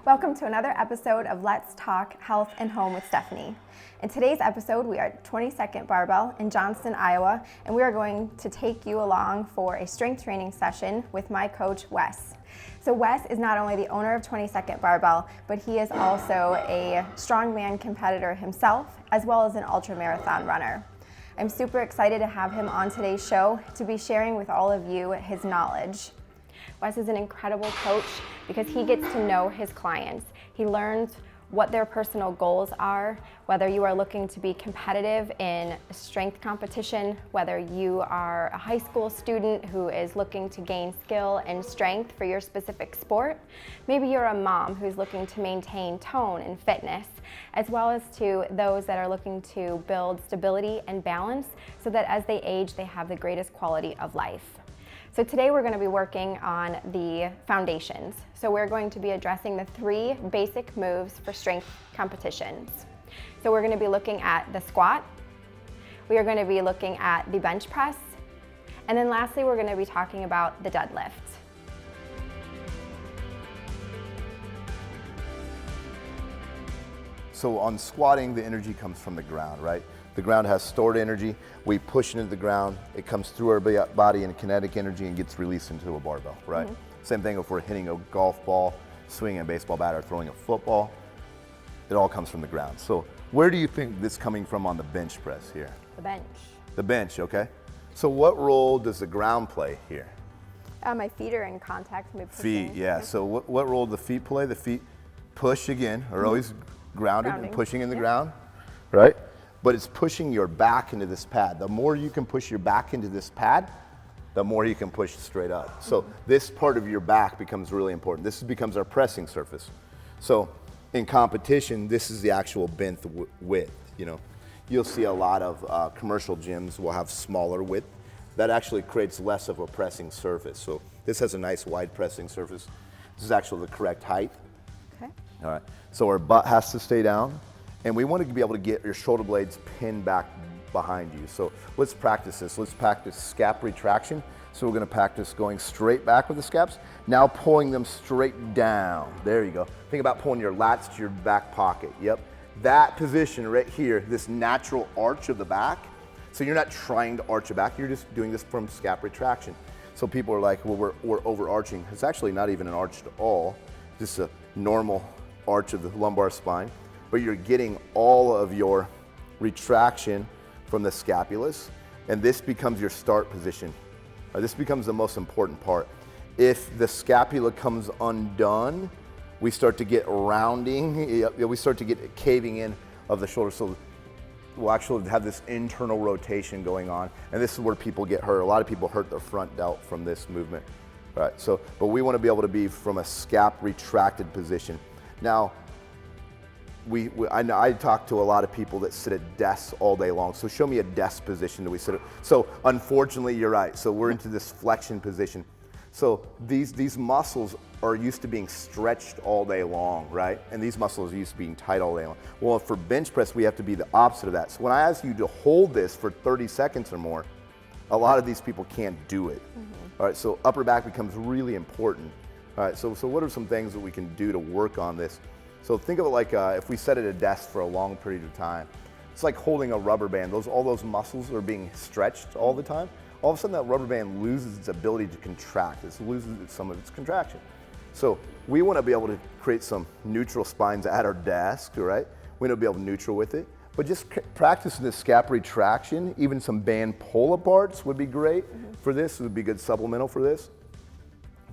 Welcome to another episode of Let's Talk Health and Home with Stephanie. In today's episode, we are at 22nd Barbell in Johnston, Iowa, and we are going to take you along for a strength training session with my coach, Wes. So Wes is not only the owner of 22nd Barbell, but he is also a strongman competitor himself, as well as an ultramarathon runner. I'm super excited to have him on today's show to be sharing with all of you his knowledge. Wes is an incredible coach because he gets to know his clients. He learns what their personal goals are, whether you are looking to be competitive in a strength competition, whether you are a high school student who is looking to gain skill and strength for your specific sport. Maybe you're a mom who's looking to maintain tone and fitness, as well as to those that are looking to build stability and balance so that as they age, they have the greatest quality of life. So today we're going to be working on the foundations. So we're going to be addressing the 3 basic moves for strength competitions. So we're going to be looking at the squat, we are going to be looking at the bench press, and then lastly we're going to be talking about the deadlift. So on squatting, the energy comes from the ground, right? The ground has stored energy. We push it into the ground. It comes through our body in kinetic energy and gets released into a barbell, right? Mm-hmm. Same thing if we're hitting a golf ball, swinging a baseball bat, or throwing a football. It all comes from the ground. So where do you think this is coming from on the bench press here? The bench. The bench, okay. So what role does the ground play here? My feet are in contact. Feet, yeah. So what role do the feet play? The feet push again, are always grounded and pushing in the ground, right? But it's pushing your back into this pad. The more you can push your back into this pad, the more you can push straight up. So this part of your back becomes really important. This becomes our pressing surface. So in competition, this is the actual bent width. You know, you'll see a lot of commercial gyms will have smaller width. That actually creates less of a pressing surface. So this has a nice wide pressing surface. This is actually the correct height. Okay. All right. So our butt has to stay down. And we want to be able to get your shoulder blades pinned back behind you. So let's practice this. Let's practice scap retraction. So we're going to practice going straight back with the scaps, now pulling them straight down. There you go. Think about pulling your lats to your back pocket. Yep. That position right here, this natural arch of the back. So you're not trying to arch your back, you're just doing this from scap retraction. So people are like, well, we're overarching. It's actually not even an arch at all, just a normal arch of the lumbar spine. But you're getting all of your retraction from the scapulus, and this becomes your start position. This becomes the most important part. If the scapula comes undone, we start to get rounding, we start to get caving in of the shoulder, so we'll actually have this internal rotation going on, and this is where people get hurt. A lot of people hurt their front delt from this movement. Right, so, but we want to be able to be from a scap retracted position. Now, I talk to a lot of people that sit at desks all day long. So show me a desk position that we sit at. So unfortunately, you're right. So we're into this flexion position. So these muscles are used to being stretched all day long, right? And these muscles are used to being tight all day long. Well, for bench press, we have to be the opposite of that. So when I ask you to hold this for 30 seconds or more, a lot of these people can't do it. All right, so upper back becomes really important. All right, so what are some things that we can do to work on this? So think of it like if we sit at a desk for a long period of time, it's like holding a rubber band. All those muscles are being stretched all the time. All of a sudden that rubber band loses its ability to contract. It loses some of its contraction. So we want to be able to create some neutral spines at our desk, right? We want to be able to neutral with it. But just practicing this scap retraction, even some band pull aparts would be great for this. It would be good supplemental for this.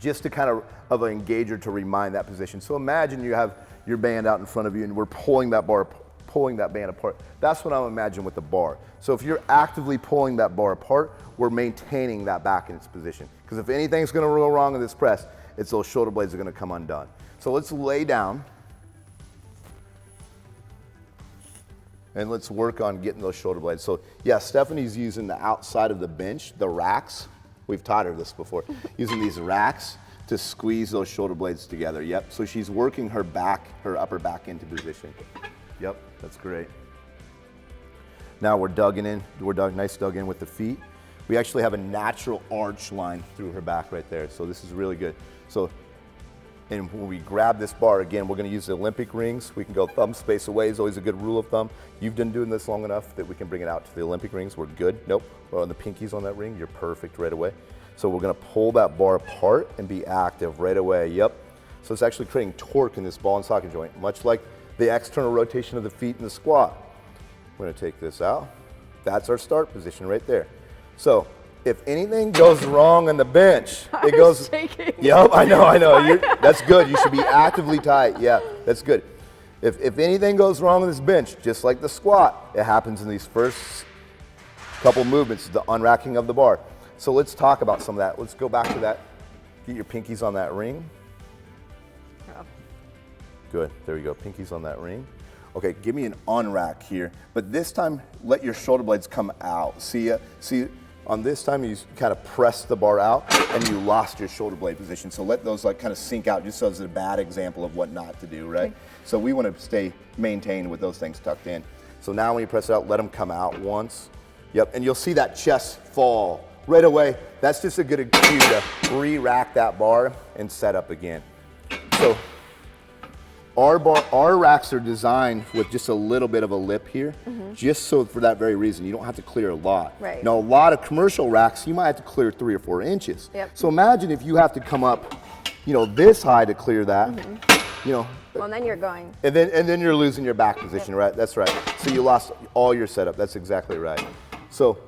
Just to kind of an engager to remind that position. So imagine you have your band out in front of you and we're pulling that band apart. That's what I'm imagining with the bar. So if you're actively pulling that bar apart, we're maintaining that back in its position. Because if anything's gonna go wrong in this press, it's those shoulder blades are gonna come undone. So let's lay down and let's work on getting those shoulder blades. So yeah, Stephanie's using the outside of the bench, the racks. We've taught her this before, using these racks to squeeze those shoulder blades together. Yep, so she's working her upper back into position. Yep, that's great. Now we're nice dug in with the feet. We actually have a natural arch line through her back right there, so this is really good. So And when we grab this bar, again, we're gonna use the Olympic rings. We can go thumb space away is always a good rule of thumb. You've been doing this long enough that we can bring it out to the Olympic rings. We're good. Nope, we're on the pinkies on that ring. You're perfect right away. So we're gonna pull that bar apart and be active right away. Yep. So it's actually creating torque in this ball and socket joint, much like the external rotation of the feet in the squat. We're gonna take this out. That's our start position right there. So if anything goes wrong on the bench, it goes. Shaking. Yep, I know. That's good. You should be actively tight. Yeah, that's good. If anything goes wrong on this bench, just like the squat, it happens in these first couple movements, the unracking of the bar. So let's talk about some of that. Let's go back to that. Get your pinkies on that ring. Oh. Good, there we go, pinkies on that ring. Okay, give me an unrack here, but this time let your shoulder blades come out. See, on this time you kind of press the bar out and you lost your shoulder blade position. So let those like kind of sink out, just so it's a bad example of what not to do, right? Okay. So we want to stay maintained with those things tucked in. So now when you press it out, let them come out once. Yep, and you'll see that chest fall right away. That's just a good cue to re-rack that bar and set up again. So our racks are designed with just a little bit of a lip here, just so for that very reason. You don't have to clear a lot. Right. Now, a lot of commercial racks, you might have to clear 3 or 4 inches. Yep. So imagine if you have to come up, this high to clear that, Well, and then you're going. And then you're losing your back position, right? That's right. So you lost all your setup. That's exactly right. So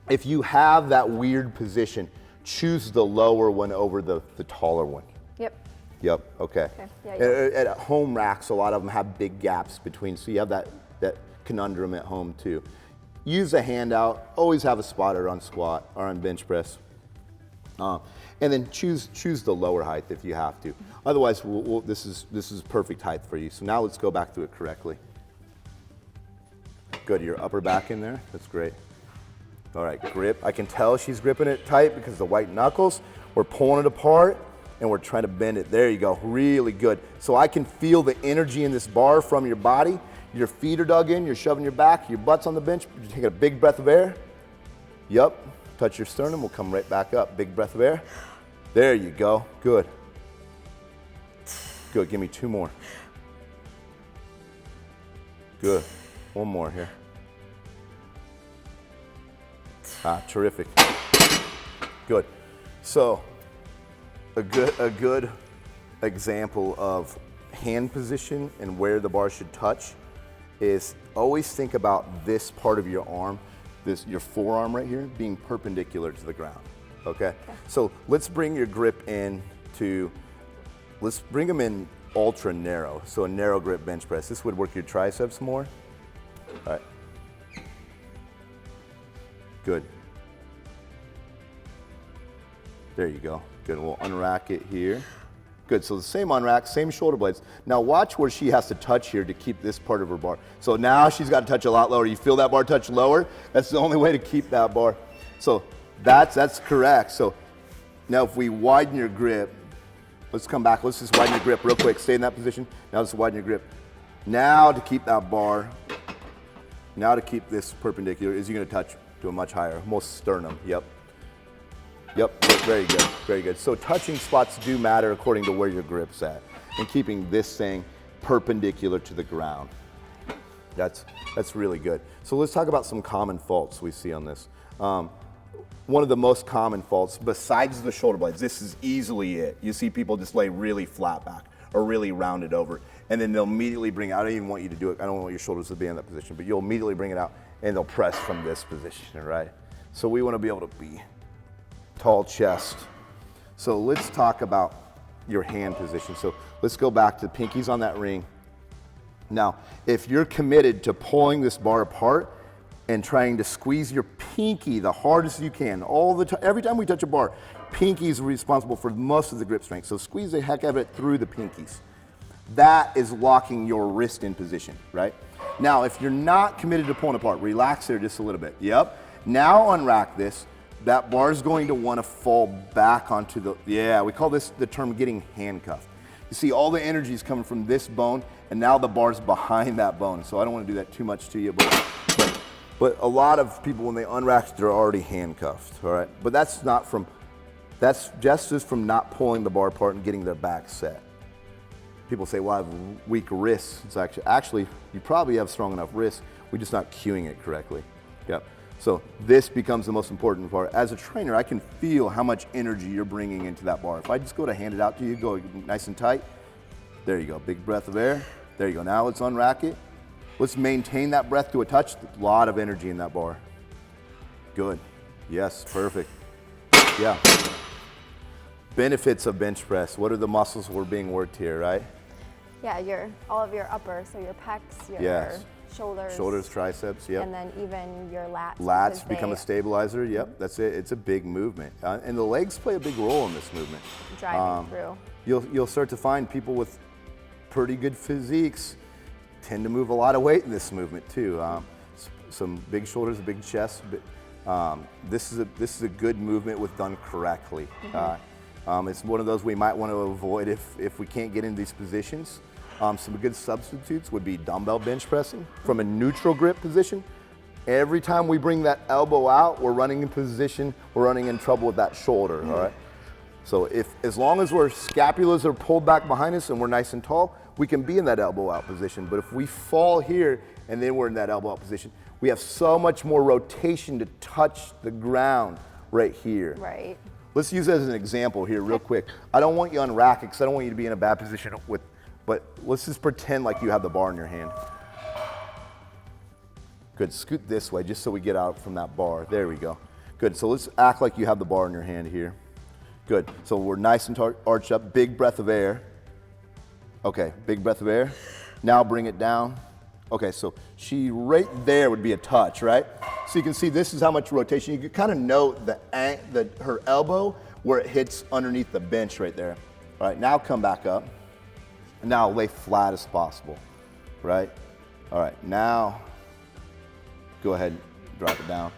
if you have that weird position, choose the lower one over the taller one. Yep, okay. Yeah, at home racks, a lot of them have big gaps between, so you have that conundrum at home too. Use a handout, always have a spotter on squat or on bench press. And then choose the lower height if you have to. Otherwise, this is perfect height for you. So now let's go back to it correctly. Good, your upper back in there, that's great. All right, grip. I can tell she's gripping it tight because the white knuckles. We're pulling it apart and we're trying to bend it. There you go, really good. So I can feel the energy in this bar from your body. Your feet are dug in, you're shoving your back, your butt's on the bench. You're taking a big breath of air. Yep, touch your sternum, we'll come right back up. Big breath of air. There you go, good. Good, give me 2 more. Good, 1 more here. Terrific. Good. So, a good example of hand position and where the bar should touch is always think about this part of your arm, your forearm right here, being perpendicular to the ground. Okay? So let's bring your grip let's bring them in ultra narrow. So a narrow grip bench press. This would work your triceps more. All right. Good. There you go. Good, we'll unrack it here. Good, so the same unrack, same shoulder blades. Now watch where she has to touch here to keep this part of her bar. So now she's got to touch a lot lower. You feel that bar touch lower? That's the only way to keep that bar. So that's correct. So now if we widen your grip, let's come back. Let's just widen your grip real quick. Stay in that position. Now let's widen your grip. Now to keep that bar, now to keep this perpendicular, is you're going to touch to a much higher, most sternum. Yep. Yep, very good, very good. So touching spots do matter according to where your grip's at, and keeping this thing perpendicular to the ground. That's really good. So let's talk about some common faults we see on this. One of the most common faults, besides the shoulder blades, this is easily it. You see people just lay really flat back or really rounded over, and then they'll immediately bring it out. I don't even want you to do it. I don't want your shoulders to be in that position, but you'll immediately bring it out, and they'll press from this position, right? So we want to be able to be tall chest. So let's talk about your hand position. So let's go back to the pinkies on that ring. Now, if you're committed to pulling this bar apart and trying to squeeze your pinky the hardest you can, every time we touch a bar, pinky is responsible for most of the grip strength. So squeeze the heck out of it through the pinkies. That is locking your wrist in position, right? Now, if you're not committed to pulling apart, relax there just a little bit. Yep. Now unrack this. That bar is going to want to fall back onto we call this the term getting handcuffed. You see all the energy is coming from this bone, and now the bar's behind that bone. So I don't want to do that too much to you, but a lot of people, when they unrack, they're already handcuffed, all right? But that's just from not pulling the bar apart and getting their back set. People say, well, I have weak wrists. It's actually, you probably have strong enough wrists. We're just not cueing it correctly. Yep. So this becomes the most important part. As a trainer, I can feel how much energy you're bringing into that bar. If I just go to hand it out to you, go nice and tight. There you go, big breath of air. There you go, now let's unrack it. Let's maintain that breath to a touch. A lot of energy in that bar. Good, yes, perfect. Yeah. Benefits of bench press. What are the muscles we're being worked here, right? Yeah, all of your upper, so your pecs, your shoulders. Shoulders, triceps, yep. And then even your lats. Lats become a stabilizer, yep, that's it. It's a big movement. And the legs play a big role in this movement. Driving through. You'll start to find people with pretty good physiques tend to move a lot of weight in this movement too. Some big shoulders, a big chest. This is a good movement with done correctly. It's one of those we might want to avoid if we can't get into these positions. Some good substitutes would be dumbbell bench pressing from a neutral grip position. Every time we bring that elbow out, we're running in position, we're running in trouble with that shoulder, all right? So as long as our scapulas are pulled back behind us and we're nice and tall, we can be in that elbow out position. But if we fall here and then we're in that elbow out position, we have so much more rotation to touch the ground right here. Right. Let's use it as an example here real quick. I don't want you on rack because I don't want you to be in a bad position but let's just pretend like you have the bar in your hand. Good, scoot this way just so we get out from that bar. There we go. Good, so let's act like you have the bar in your hand here. Good, so we're nice and arched up, big breath of air. Okay, big breath of air. Now bring it down. Okay, so she right there would be a touch, right? So you can see this is how much rotation. You can kind of note her elbow where it hits underneath the bench right there. All right, now come back up. Now lay flat as possible, right? All right, now go ahead, drop it down.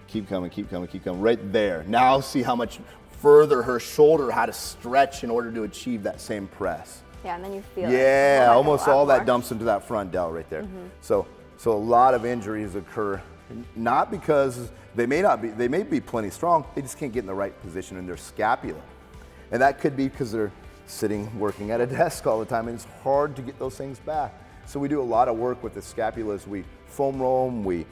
Keep coming, keep coming, keep coming, right there. Now see how much further her shoulder had to stretch in order to achieve that same press. Yeah, and then you feel it almost all that dumps into that front delt right there. So a lot of injuries occur, not because they may be plenty strong, they just can't get in the right position in their scapula. And that could be because they're sitting, working at a desk all the time, and it's hard to get those things back. So we do a lot of work with the scapulas. We foam roll them, we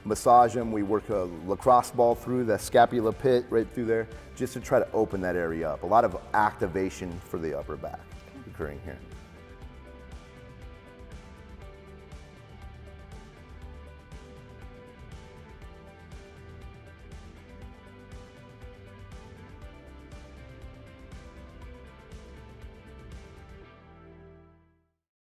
massage them, we work a lacrosse ball through the scapula pit right through there, just to try to open that area up. A lot of activation for the upper back occurring here.